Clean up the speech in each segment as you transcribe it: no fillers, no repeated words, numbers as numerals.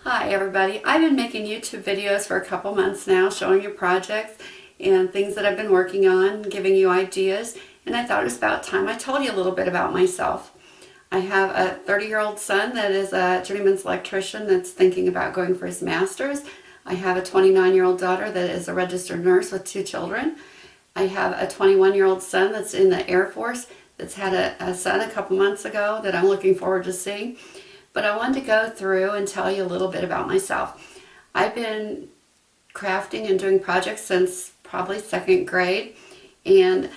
Hi everybody, I've been making YouTube videos for a couple months now showing you projects and things that I've been working on, giving you ideas, and I thought it was about time I told you a little bit about myself. I have a 30-year-old son that is a journeyman's electrician that's thinking about going for his master's. I have a 29-year-old daughter that is a registered nurse with 2 children. I have a 21-year-old son that's in the Air Force that's had a son a couple months ago that I'm looking forward to seeing. But I wanted to go through and tell you a little bit about myself. I've been crafting and doing projects since probably 2nd grade, and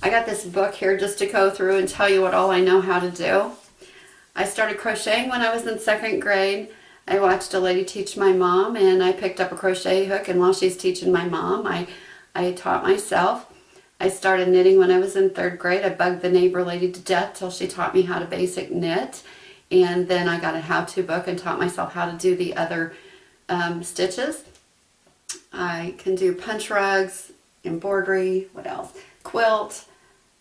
I got this book here just to go through and tell you what all I know how to do. I started crocheting when I was in 2nd grade. I watched a lady teach my mom, and I picked up a crochet hook, and while she's teaching my mom, I taught myself. I started knitting when I was in 3rd grade. I bugged the neighbor lady to death till she taught me how to basic knit. And then I got a how-to book and taught myself how to do the other stitches. I can do punch rugs, embroidery, what else? Quilt,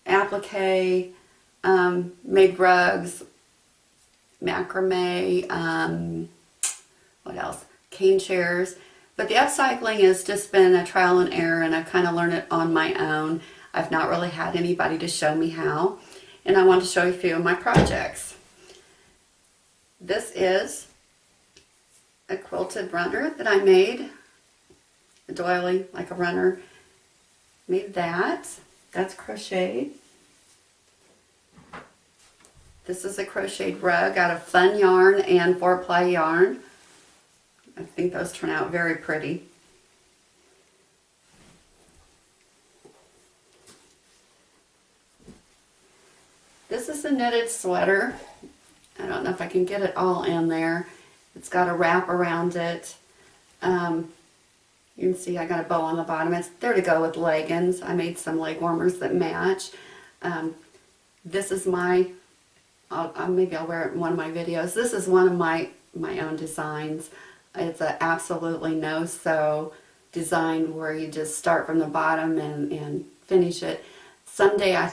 applique, made rugs, macrame, what else? Cane chairs. But the upcycling has just been a trial and error, and I've kind of learned it on my own. I've not really had anybody to show me how. And I want to show you a few of my projects. This is a quilted runner that I made, a doily, like a runner. Made that. That's crocheted. This is a crocheted rug out of fun yarn and 4-ply yarn. I think those turn out very pretty. This is a knitted sweater. I don't know if I can get it all in there. It's got a wrap around it. You can see I got a bow on the bottom. It's there to go with leggings. I made some leg warmers that match. This is my, maybe I'll wear it in one of my videos. This is one of my own designs. It's an absolutely no-sew design where you just start from the bottom and finish it. Someday I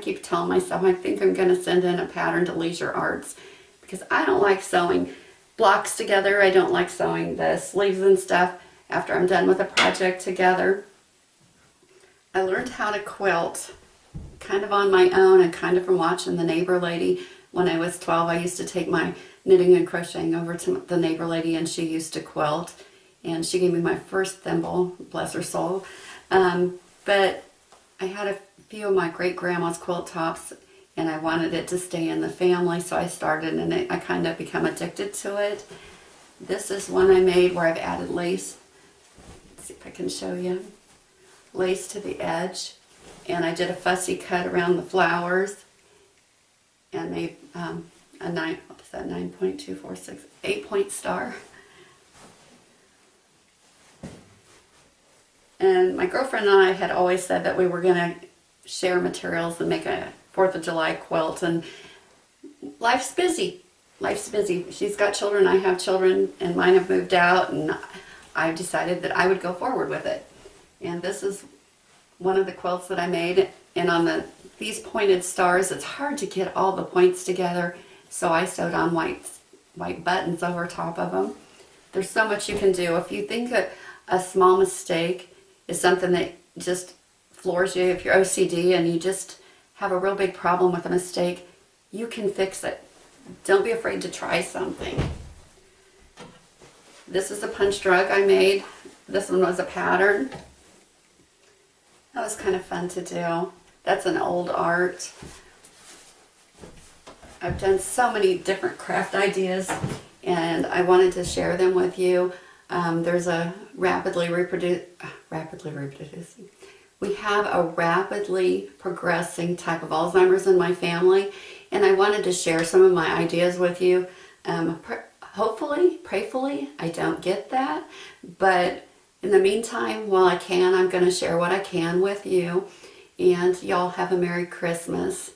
keep telling myself, I think I'm going to send in a pattern to Leisure Arts because I don't like sewing blocks together. I don't like sewing the sleeves and stuff after I'm done with a project together. I learned how to quilt kind of on my own and kind of from watching the neighbor lady. When I was 12, I used to take my knitting and crocheting over to the neighbor lady, and she used to quilt. And she gave me my first thimble, bless her soul. But I had a few of my great-grandma's quilt tops, and I wanted it to stay in the family, so I started, and I kind of become addicted to it. This is one I made where I've added lace. Let's see if I can show you. Lace to the edge, and I did a fussy cut around the flowers, and made a 9.246, 8-point star. And my girlfriend and I had always said that we were going to share materials and make a 4th of July quilt, and life's busy. Life's busy. She's got children, I have children, and mine have moved out, and I decided that I would go forward with it. And this is one of the quilts that I made, and on these pointed stars, it's hard to get all the points together, so I sewed on white buttons over top of them. There's so much you can do. If you think a small mistake is something that just floors you, if you're OCD and you just have a real big problem with a mistake, you can fix it. Don't be afraid to try something. This is a punched rug I made. This one was a pattern. That was kind of fun to do. That's an old art. I've done so many different craft ideas, and I wanted to share them with you. There's a rapidly reproducing. We have a rapidly progressing type of Alzheimer's in my family, and I wanted to share some of my ideas with you. Hopefully, prayfully, I don't get that, but in the meantime, while I can, I'm going to share what I can with you, and y'all have a Merry Christmas.